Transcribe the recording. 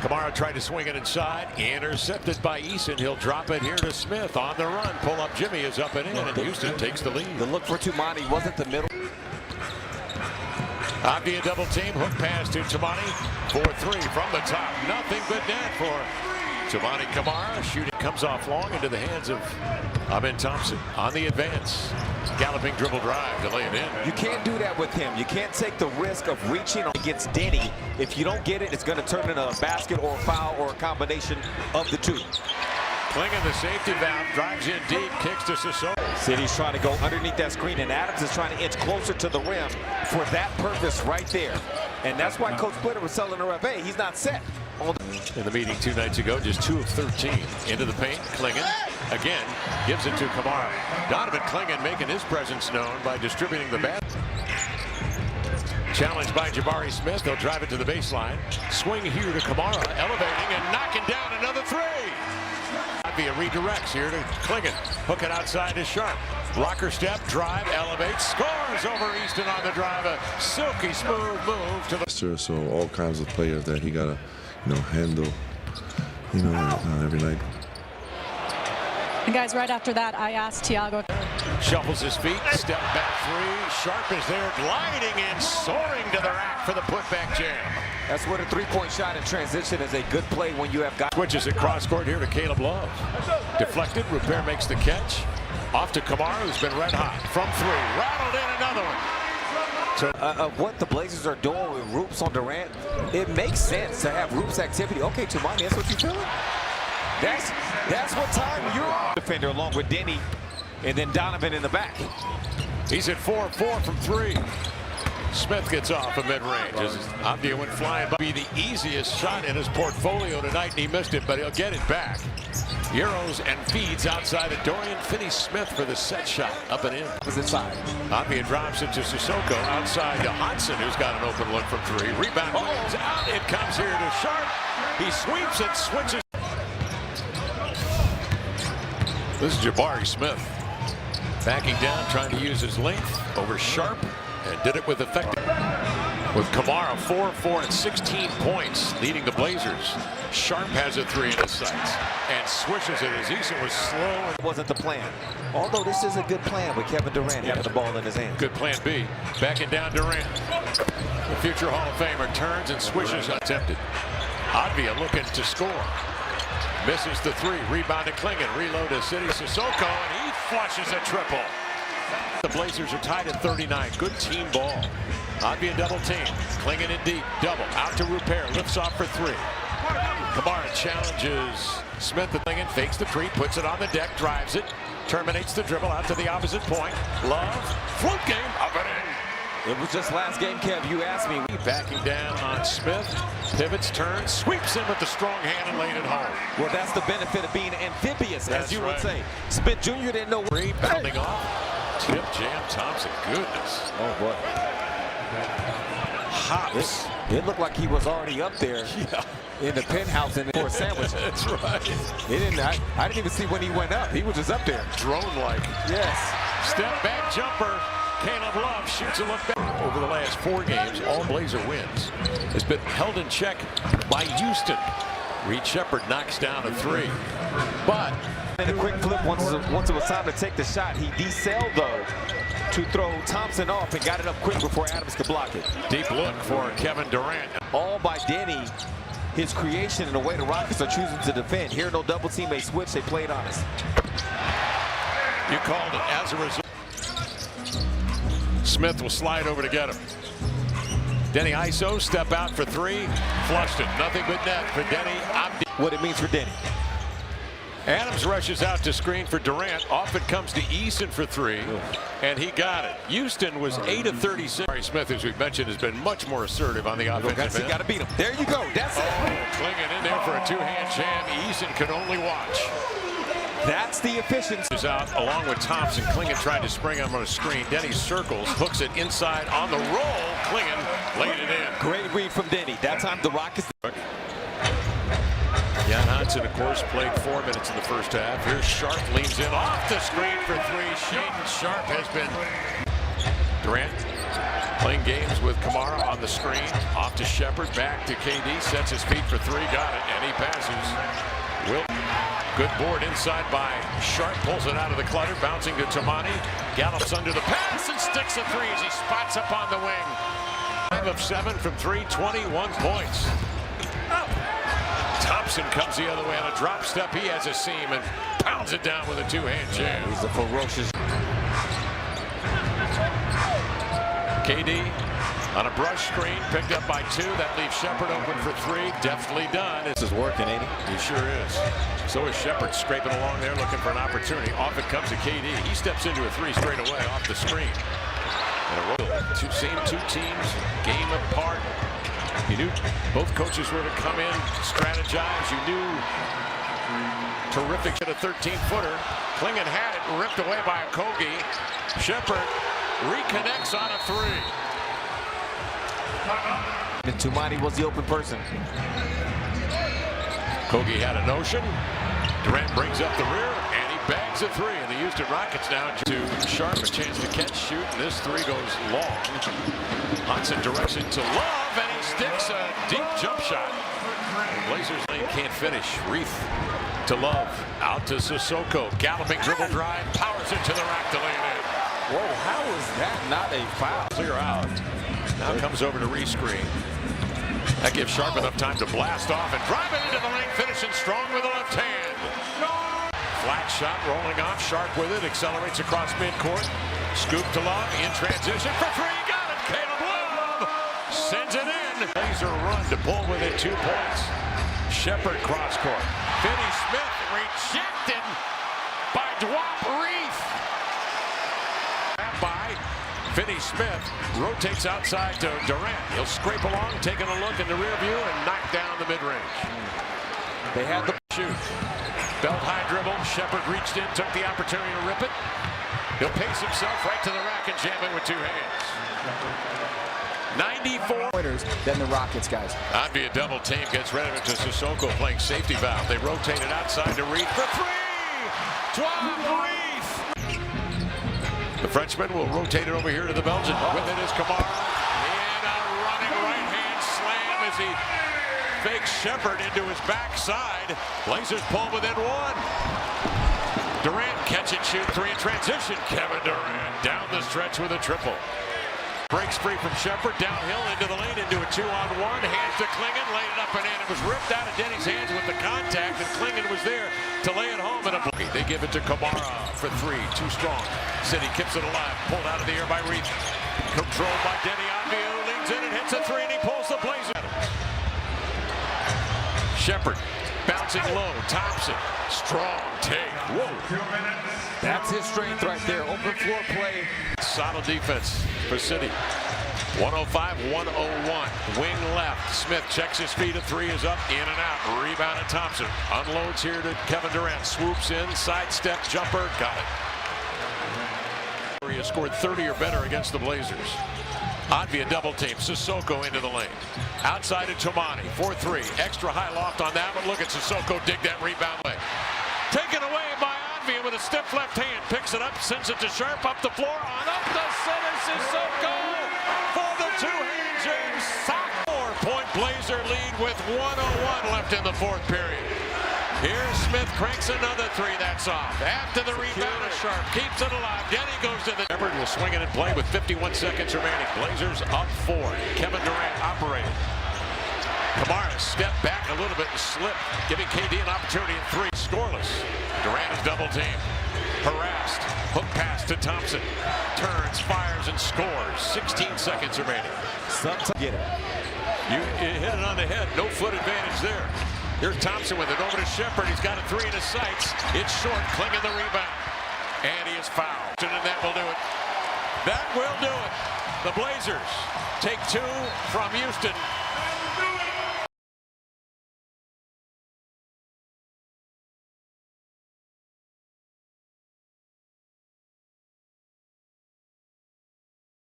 Kamara tried to swing it inside, intercepted by Eason. He'll drop it here to Smith on the run. Pull up Jimmy is up and in, and Houston takes the lead. The look for Tumani wasn't the middle. Avdia double team, hook pass to Tumani for three from the top. Nothing but net for Tumani Kamara. Shooting comes off long into the hands of Amin Thompson on the advance. Galloping dribble drive to lay it in. You can't do that with him. You can't take the risk of reaching against Denny. If you don't get it, it's going to turn into a basket or a foul or a combination of the two. Clingan, the safety valve, drives in deep, kicks to Sissoko. City's trying to go underneath that screen, and Adams is trying to inch closer to the rim for that purpose right there. And that's why Coach Splitter was telling her, hey, he's not set. In the meeting 2 nights ago, just 2 of 13 into the paint. Clingan again gives it to Kamara. Donovan Clingan making his presence known by distributing the bat. Challenged by Jabari Smith. They'll drive it to the baseline. Swing here to Kamara, elevating and knocking down another three. Via redirects here to Clingan. Hook it outside to Sharp. Rocker step, drive, elevates, scores over Easton on the drive. A silky smooth move to the. So all kinds of players that he gotta, handle, every night. And guys, right after that, I asked Thiago. Shuffles his feet, step back three. Sharp is there, gliding and soaring to the rack for the putback jam. That's what a three-point shot in transition is, a good play when you have got. Switches it cross court here to Caleb Love. Deflected, Repair makes the catch. Off to Kamara, who's been red hot. From three, rattled in another one. So what the Blazers are doing with Roops on Durant, it makes sense to have Roops activity. Okay, Tumani, that's what you're feeling? That's what time you're on. Defender along with Denny, and then Donovan in the back. He's at 4-4 from three. Smith gets off a mid-range as Avdia went flying by. Be the easiest shot in his portfolio tonight, and he missed it, but he'll get it back. Euros and feeds outside of Dorian Finney-Smith for the set shot, up and in. Was inside. Avdia drops it to Sissoko, outside to Hodson, who's got an open look from three. Rebound, Williams out, it comes here to Sharp. He sweeps it, switches. This is Jabari Smith. Backing down, trying to use his length over Sharp, and did it with effect. With Kamara 4-4 and 16 points, leading the Blazers. Sharp has a three in his sights and swishes it as Eason was slow. It wasn't the plan. Although this is a good plan with Kevin Durant having the ball in his hand. Good plan B. Backing down Durant. The future Hall of Famer turns and swishes attempted. Avdia looking to score. Misses the three. Rebound to Clingan. Reload to City Sissoko, and he flushes a triple. The Blazers are tied at 39. Good team ball. Avdia double team. Clingan in deep. Double. Out to Repair. Lifts off for three. Kamara challenges Smith. The Clingan fakes the three. Puts it on the deck. Drives it. Terminates the dribble out to the opposite point. Love. Float game. Up and in. It was just last game, Kev. You asked me. Backing down on Smith. Pivots, turns, sweeps in with the strong hand and laid it home. Well, that's the benefit of being amphibious, That's as you right. would say. Smith Jr. didn't know. Rebounding off. Tip jam Thompson. Goodness. Oh, boy. Hops. It looked like he was already up there in the penthouse for a sandwich. That's right. I didn't even see when he went up. He was just up there. Drone-like. Yes. Step back jumper. Caleb Love shoots a look back. Over the last 4 games, all Blazer wins has been held in check by Houston. Reed Shepherd knocks down a three. But in a quick flip, once it was time to take the shot, he decelled, though, to throw Thompson off and got it up quick before Adams could block it. Deep look for Kevin Durant. All by Denny. His creation and the way the Rockets are choosing to defend. Here, no double team, they switch, they played honest. You called it as a result. Smith will slide over to get him. Denny ISO, step out for three. Flushed it. Nothing but net for Denny. What it means for Denny. Adams rushes out to screen for Durant. Off it comes to Eason for three, and he got it. Houston was 8 of 36. Smith, as we mentioned, has been much more assertive on the offensive end. Got to beat him. There you go. That's it. Clingan in there for a two-hand jam. Eason could only watch. That's the efficiency. Is out along with Thompson. Clingan tried to spring him on a screen. Denny circles, hooks it inside on the roll. Clingan laid it in. Great read from Denny. That time the Rockets. Jan Hodson, of course, played 4 minutes in the first half. Here's Sharp, leans in off the screen for three. Shaedon Sharp has been. Durant Playing games with Kamara on the screen. Off to Shepard, back to KD, sets his feet for three, got it, and he passes. Good board inside by Sharp, pulls it out of the clutter, bouncing to Tomani. Gallops under the pass and sticks a three as he spots up on the wing. 5 of 7 from 3, 21 points. Thompson comes the other way on a drop step. He has a seam and pounds it down with a two-hand jam. He's a ferocious. KD on a brush screen, picked up by 2. That leaves Shepard open for 3. Deftly done. This is working, ain't he? He sure is. So is Shepard scraping along there looking for an opportunity. Off it comes to KD. He steps into a 3 straight away off the screen. And a roll. Same two teams, game apart. You knew both coaches were to come in, strategize. You knew terrific at a 13-footer. Klingon had it ripped away by Kogi. Shepard reconnects on a 3. And Tomani was the open person. Kogi had a notion. Durant brings up the rear, and he bags a 3. And the Houston Rockets now to Sharp, a chance to catch, shoot, and this 3 goes long. Hudson directs it to Love, and he sticks a deep jump shot. Blazers lane can't finish. Reith to Love, out to Sissoko. Galloping dribble drive, powers it to the rack to lay it in. Whoa, how is that not a foul? Clear out. Now comes over to rescreen. That gives Sharp enough time to blast off and drive it into the lane, finishing strong with the left hand. Flat shot rolling off, Sharp with it, accelerates across midcourt. Scoop to Love, in transition for 3, got it! Caleb Love sends it in. Laser run to pull within 2 points. Shepard cross court. Finney Smith rejected by Dwap Reith. By Finney Smith rotates outside to Durant. He'll scrape along, taking a look in the rear view and knock down the mid-range. They had the shoot. Belt high dribble. Shepard reached in, took the opportunity to rip it. He'll pace himself right to the rack and jam it with 2 hands. 94 pointers than the Rockets guys. That'd be a double team. Gets rid of it to Sissoko playing safety valve. They rotate it outside to Reith for 3. Dwap Reith. The Frenchman will rotate it over here to the Belgian. With it is Kamara. And a running right-hand slam as he fakes Shepard into his backside. Blazers pull within 1. Durant catch and shoot 3 in transition. Kevin Durant down the stretch with a triple. Breaks free from Shepard, downhill into the lane, into a 2-on-1. Hands to Klingon, laid it up and in. It was ripped out of Denny's hands with the contact, and Klingon was there to lay it home in a boogie. They give it to Kamara for 3, too strong. City keeps it alive, pulled out of the air by Reith. Controlled by Denny Avdija, who leans in and hits a 3, and he pulls the Blazers. Shepard bouncing low, Thompson, strong take. Whoa. That's his strength right there. Open floor play. Solid defense for City. 105-101. Wing left. Smith checks his feet. A 3 is up, in and out. Rebound to Thompson. Unloads here to Kevin Durant. Swoops in, sidestep, jumper. Got it. He has scored 30 or better against the Blazers. Avdija double team. Sissoko into the lane. Outside to Tomani. 4-3. Extra high loft on that one. Look at Sissoko dig that rebound away. Taken away by Avdija with a stiff left hand. Picks it up, sends it to Sharp up the floor. On up the center. Sissoko for the 2-hand jam. 4-point Blazer lead with 1:01 left in the 4th period. Here's Smith, cranks another 3. That's off. After the rebound of Sharp, keeps it alive. Denny goes to the... Shepard will swing it in play with 51 seconds remaining. Blazers up 4. Kevin Durant operating. Kamara stepped back a little bit and slipped, giving KD an opportunity at 3. Scoreless. Durant is double teamed. Harassed. Hook pass to Thompson. Turns, fires, and scores. 16 seconds remaining. Sometimes get it. You hit it on the head. No foot advantage there. Here's Thompson with it over to Shepard. He's got a 3 in his sights. It's short. Klingon the rebound. And he is fouled. And that will do it. That will do it. The Blazers take 2 from Houston.